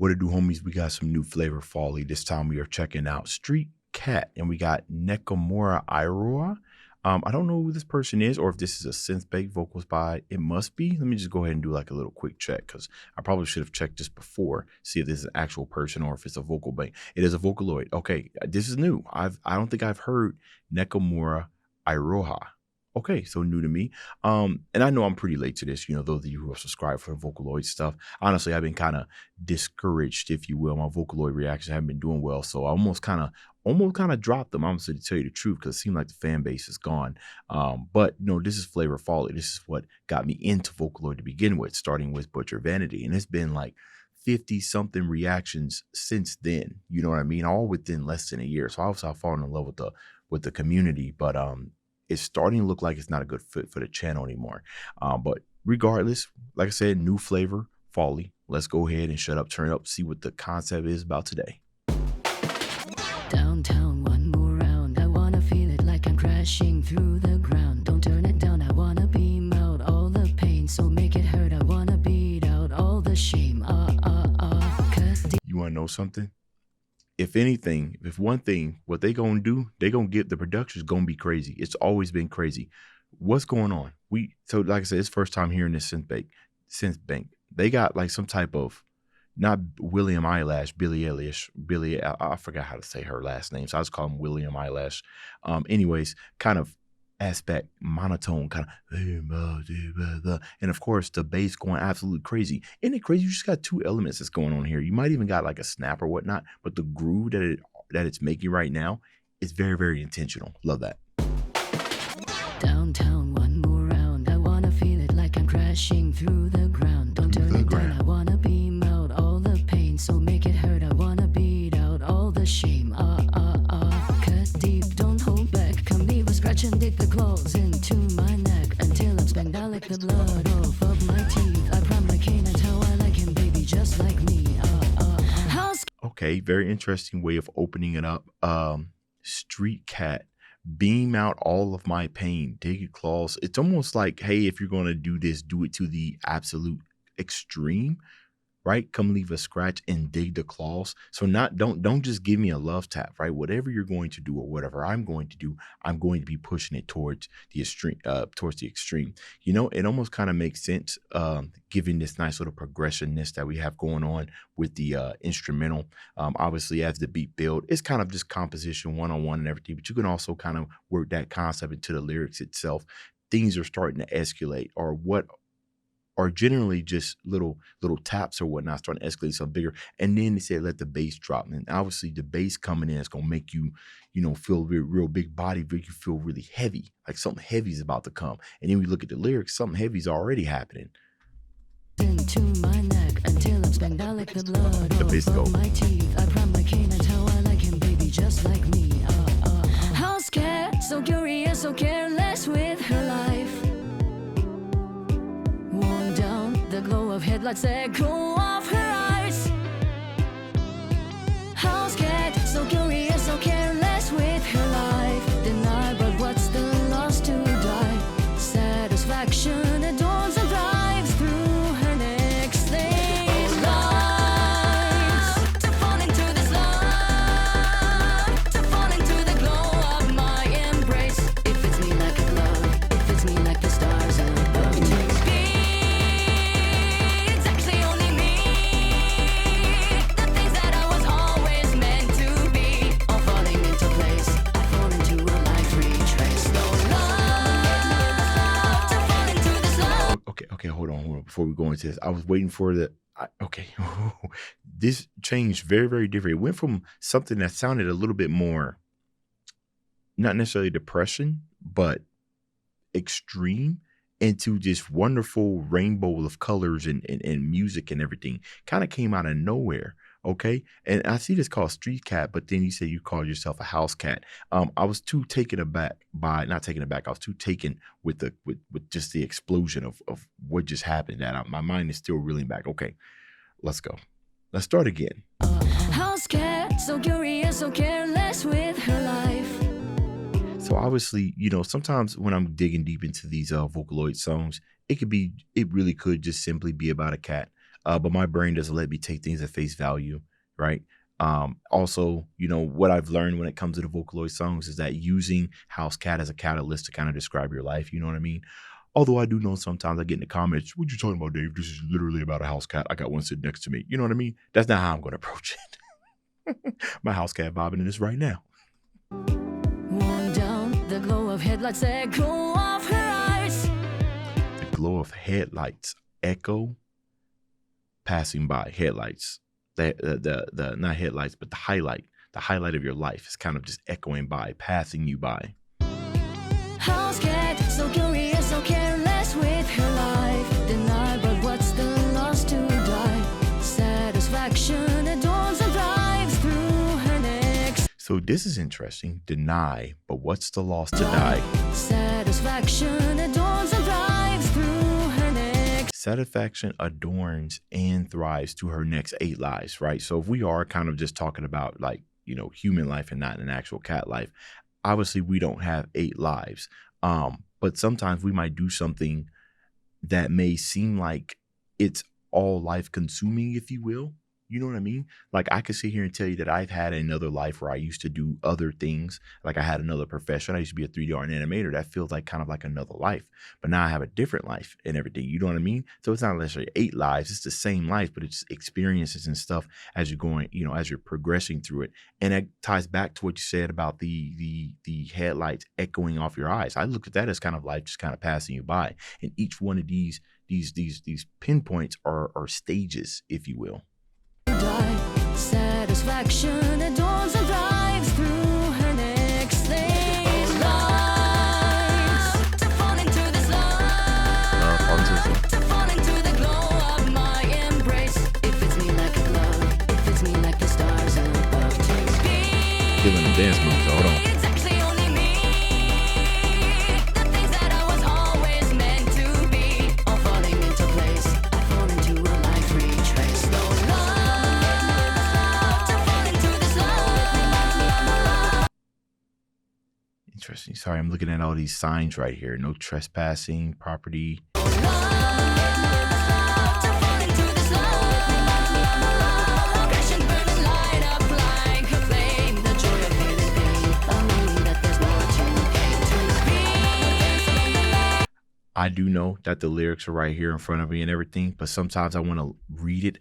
What it do, homies? We got some new flavor folly. This time we are checking out Streetcat, and we got Nekomura Iroha. I don't know who this person is, or if this is a synth-baked vocals by. It must be. Let me just go ahead and do like a little quick check, because I probably should have checked this before, see if this is an actual person or if it's a vocal bank. It is a Vocaloid. Okay, this is new. I don't think I've heard Nekomura Iroha. Okay, so new to me. And I know I'm pretty late to this, those of you who are subscribed for the Vocaloid stuff. Honestly, I've been kind of discouraged, if you will. My Vocaloid reactions haven't been doing well, so I almost kind of dropped them, honestly, to tell you the truth, because it seemed like the fan base is gone. But this is flavor folly. This is what got me into Vocaloid to begin with, starting with Butcher Vanity, and it's been like 50 something reactions since then. You know what I mean? All within less than a year. So obviously I've fallen in love with the community, but it's starting to look like it's not a good fit for the channel anymore. But regardless, like I said, new flavor folly. Let's go ahead and shut up, turn it up, see what the concept is about today. Downtown, one more round. I wanna feel it like I'm crashing through the ground. Don't turn it down. I wanna beam out all the pain, so make it hurt. I wanna beat out all the shame. You wanna know something? If anything, if one thing, what they gonna do, they gonna get the production's gonna be crazy. It's always been crazy. What's going on? So like I said, it's first time hearing this synth bank. They got like some type of, not William Eyelash, Billie Eilish, I forgot how to say her last name, so I just call him William Eyelash. Anyways, kind of aspect, monotone, kind of, and of course the bass going absolutely crazy. Isn't it crazy? You just got two elements that's going on here. You might even got like a snap or whatnot, but the groove that it's making right now is very, very intentional. Love that. Downtown, one more round. I wanna feel it like I'm crashing through the ground. Don't turn it down. I wanna beam out all the pain, so make it hurt. I wanna beat out all the shame. Cut deep, don't hold back. Come leave a scratch and dig the claws into my neck until I'm spent. I lick the blood off of my teeth. I prime my cane, that's how I like him, baby, just like me. Okay, very interesting way of opening it up. Streetcat. Beam out all of my pain, dig your claws. It's almost like, hey, if you're going to do this, do it to the absolute extreme, right? Come leave a scratch and dig the claws. So don't just give me a love tap, right? Whatever you're going to do or whatever I'm going to do, I'm going to be pushing it towards the extreme. It almost kind of makes sense, given this nice little progressionness that we have going on with the instrumental. Obviously, as the beat build, it's kind of just composition one-on-one and everything, but you can also kind of work that concept into the lyrics itself. Things are starting to escalate, or what are generally just little taps or whatnot, starting to escalate something bigger. And then they said, let the bass drop. And obviously the bass coming in is going to make you, feel real big body, make you feel really heavy, like something heavy is about to come. And then we look at the lyrics, something heavy is already happening. Into my neck until I'm spent. I lick the blood off my teeth. I prime my cane, that's how I like him, baby, just like me. How scared, so curious, so careless with her life. Worn down, the glow of headlights echo off her eyes. How scared, so curious, so careless with her life. Deny, but what's the loss to die? Satisfaction adorns and thrives through her next day's life. To fall into this love, to fall into the glow of my embrace. It fits me like a glove, it fits me like the stars above. It takes me, it's actually only me. The things that I was always meant to be, all falling into place. I fall into a life retrace. No love to fall into this love. Okay, hold on. Before we go into this, I was waiting for this changed very, very different. It went from something that sounded a little bit more, not necessarily depression, but extreme, into this wonderful rainbow of colors and music and everything. Kind of came out of nowhere. Okay. And I see this called Streetcat, but then you say you call yourself a house cat. I was too taken aback by, not taken aback, I was too taken with just the explosion of what just happened. That my mind is still reeling back. Okay, let's go. Let's start again. How scared, so curious, so careless with her life. So obviously, sometimes when I'm digging deep into these Vocaloid songs, it really could just simply be about a cat. but my brain doesn't let me take things at face value, right? Also, what I've learned when it comes to the Vocaloid songs is that using house cat as a catalyst to kind of describe your life, you know what I mean? Although I do know sometimes I get in the comments, what you talking about, Dave? This is literally about a house cat. I got one sitting next to me. You know what I mean? That's not how I'm going to approach it. My house cat bobbing in this right now. One down, the glow of headlights echo off her eyes. The glow of headlights echo passing by. Headlights. The not headlights, but the highlight of your life is kind of just echoing by, passing you by. House cat, so curious, so careless with her life. Deny, but what's the loss to die? Satisfaction adorns and thrives through her next. So this is interesting. Deny, but what's the loss to die? Satisfaction adorns and thrives through her next. Satisfaction adorns and thrives to her next 8 lives, right? So if we are kind of just talking about like, human life and not an actual cat life, obviously we don't have 8 lives. But sometimes we might do something that may seem like it's all life consuming, if you will. You know what I mean? Like I could sit here and tell you that I've had another life where I used to do other things. Like I had another profession. I used to be a 3D art animator. That feels like kind of like another life. But now I have a different life and everything. You know what I mean? So it's not necessarily 8 lives. It's the same life, but it's experiences and stuff as you're going, as you're progressing through it. And that ties back to what you said about the headlights echoing off your eyes. I look at that as kind of life just kind of passing you by. And each one of these pinpoints are stages, if you will. Satisfaction adorns and thrives through her next stage. To fall into this love, to fall into the glow of my embrace. It fits me like a glove, it fits me like the stars above. Feeling the dance moves, hold on. It's actually only me. The things that I was always meant to be, all falling into place. I fall into a life retrace. No love. Interesting. Sorry, I'm looking at all these signs right here. No trespassing, property. I do know that the lyrics are right here in front of me and everything, but sometimes I want to read it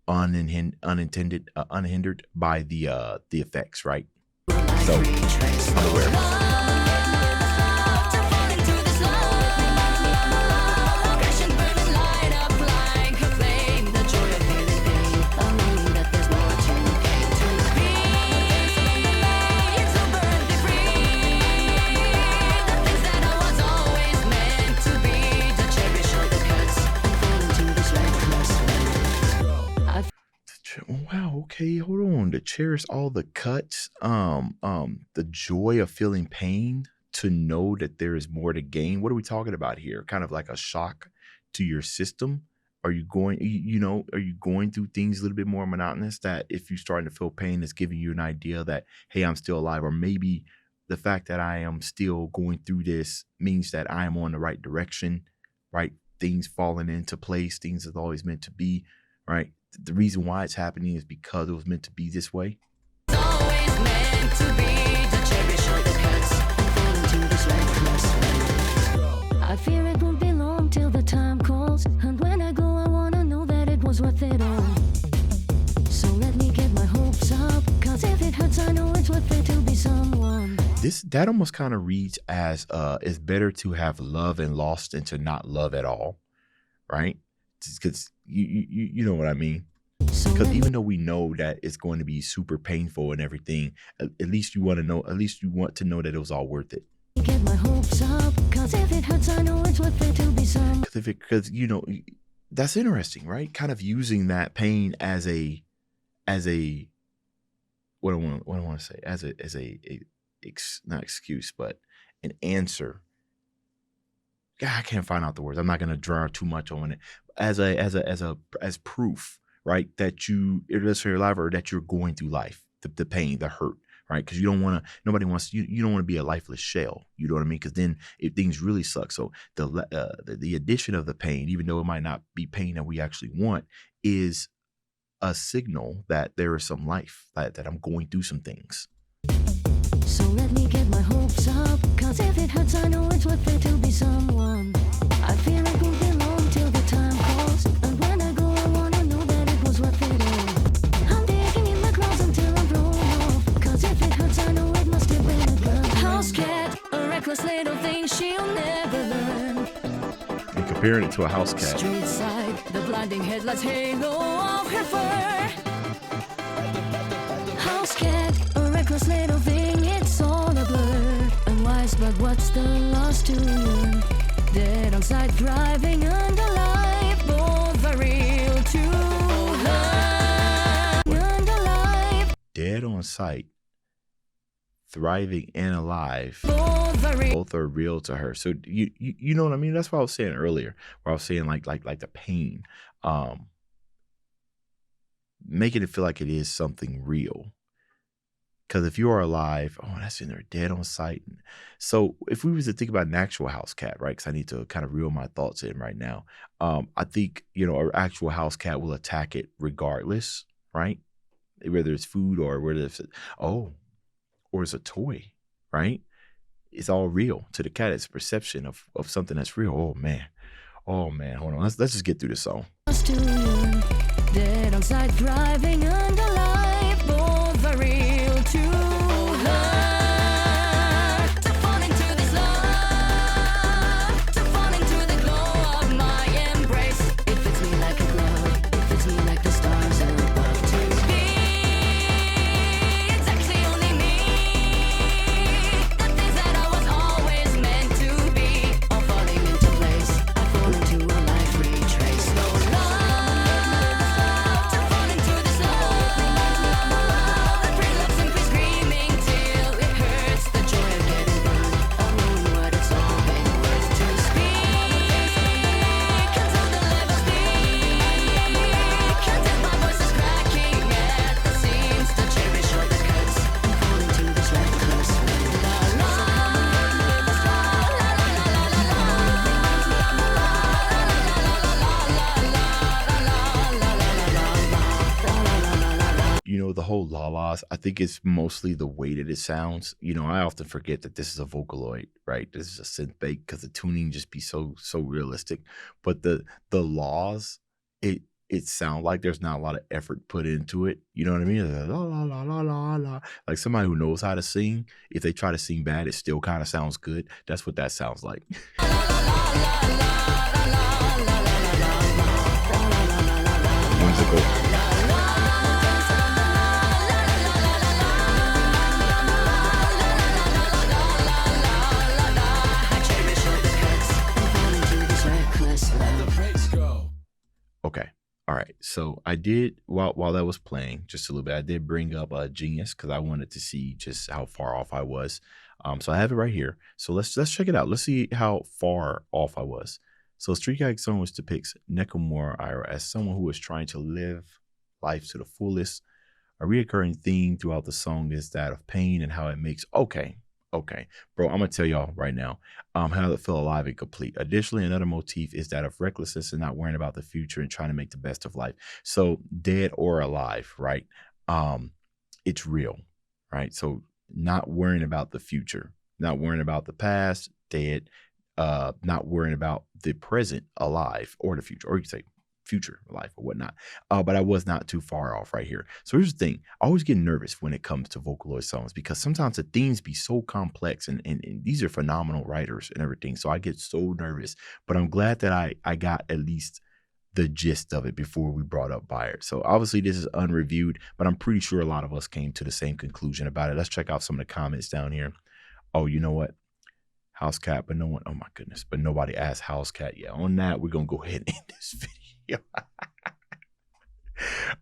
unhindered by the effects, right? So I'm aware. Wow, okay, hold on. To cherish all the cuts, the joy of feeling pain, to know that there is more to gain. What are we talking about here? Kind of like a shock to your system. Are you going, are you going through things a little bit more monotonous, that if you're starting to feel pain, it's giving you an idea that, hey, I'm still alive? Or maybe the fact that I am still going through this means that I am on the right direction, right? Things falling into place, things that's always meant to be, right? The reason why it's happening is because it was meant to be this way. It's always meant to be, to cherish all the cuts and fall into this reckless. I fear it won't be long till the time calls, and when I go I wanna know that it was worth it all. So let me get my hopes up, cause if it hurts I know it's worth it to be someone. That almost kind of reads as it's better to have love and lost than to not love at all, right? Because you know what I mean? Because even though we know that it's going to be super painful and everything, at least you want to know that it was all worth it. Get my hopes up, cause if it hurts I know it's worth it to be some. Because that's interesting, right? Kind of using that pain as a what I want to say, as a not excuse, but an answer. God, I can't find out the words. I'm not going to draw too much on it. As proof, right, that you're alive, or that you're going through life, the pain, the hurt, right? Because you don't want to, nobody wants, you don't want to be a lifeless shell. You know what I mean? Because then things really suck. So the addition of the pain, even though it might not be pain that we actually want, is a signal that there is some life, that I'm going through some things. So let me get my hopes up, cause if it hurts I know it's worth it to be someone. I feel like we'll belong till the time calls, and when I go I wanna know that it was worth it all. I'm digging in my clothes until I'm blown off, cause if it hurts I know it must have been a girl. House cat, a reckless little thing she'll never learn. And comparing it to a house cat. Street side, the blinding headlights halo of her fur. House cat, a reckless little thing, it's all a blur. Unwise, but what's the loss to learn? Dead on sight, thriving under life, both are real to her. Under life, Dead on sight, thriving and alive, both are real to her. So you know what I mean? That's what I was saying earlier, where I was saying like the pain, making it feel like it is something real. Because if you are alive, oh, that's in there, dead on sight. So if we was to think about an actual house cat, right? Because I need to kind of reel my thoughts in right now. I think, an actual house cat will attack it regardless, right? Whether it's food or whether it's, or it's a toy, right? It's all real to the cat. It's a perception of something that's real. Oh man, hold on. Let's just get through this song. dead on sight, thriving under life, both are real to her. To fall into this love, to fall into the glow of my embrace. It fits me like a glove, it fits me like the stars above. To be exactly only me, the things that I was always meant to be, all falling into place. I fall into a life retrace. No love, to fall into this love. The pretty love simply screaming till it hurts. The joy of getting burned, alone what it's all been worth. To speak until the levels speak, until my voice is cracking at the seams. To cherish all the cuts and fall into this reckless la la la la la The whole la-las, I think it's mostly the way that it sounds. I often forget that this is a Vocaloid, right? This is a synth bass because the tuning just be so realistic. But the laws, it sounds like there's not a lot of effort put into it. You know what I mean? It's like, la la la la la la. Like somebody who knows how to sing, if they try to sing bad, it still kind of sounds good. That's what that sounds like. Whimsical. Okay. All right. So I did, while that was playing just a little bit, I did bring up Genius because I wanted to see just how far off I was. So I have it right here. So let's check it out. Let's see how far off I was. So Streetcat song which depicts Nekomura Iroha as someone who is trying to live life to the fullest. A reoccurring theme throughout the song is that of pain and how it makes, okay, bro, I'm gonna tell y'all right now how to feel alive and complete. Additionally, another motif is that of recklessness and not worrying about the future and trying to make the best of life. So dead or alive, right? It's real, right? So not worrying about the future, not worrying about the past, dead, not worrying about the present, alive, or the future, or you could say future life or whatnot. But I was not too far off right here. So here's the thing. I always get nervous when it comes to Vocaloid songs because sometimes the themes be so complex and these are phenomenal writers and everything. So I get so nervous, but I'm glad that I got at least the gist of it before we brought up Bayard. So obviously this is unreviewed, but I'm pretty sure a lot of us came to the same conclusion about it. Let's check out some of the comments down here. Oh, you know what? House Cat, but no one, oh my goodness, but nobody asked House Cat yet. On that, we're going to go ahead and end this video.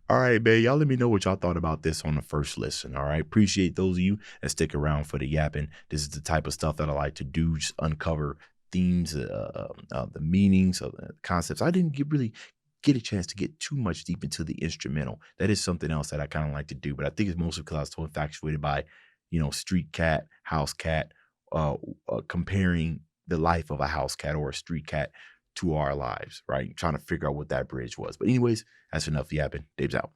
All right, man. Y'all let me know what y'all thought about this on the first listen. All right. Appreciate those of you that stick around for the yapping. This is the type of stuff that I like to do, just uncover themes, the meanings of the concepts. I didn't really get a chance to get too much deep into the instrumental. That is something else that I kind of like to do, but I think it's mostly because I was so infatuated by street cat, house cat, comparing the life of a house cat or a street cat to our lives, right? Trying to figure out what that bridge was. But anyways, that's enough yapping. Dave's out.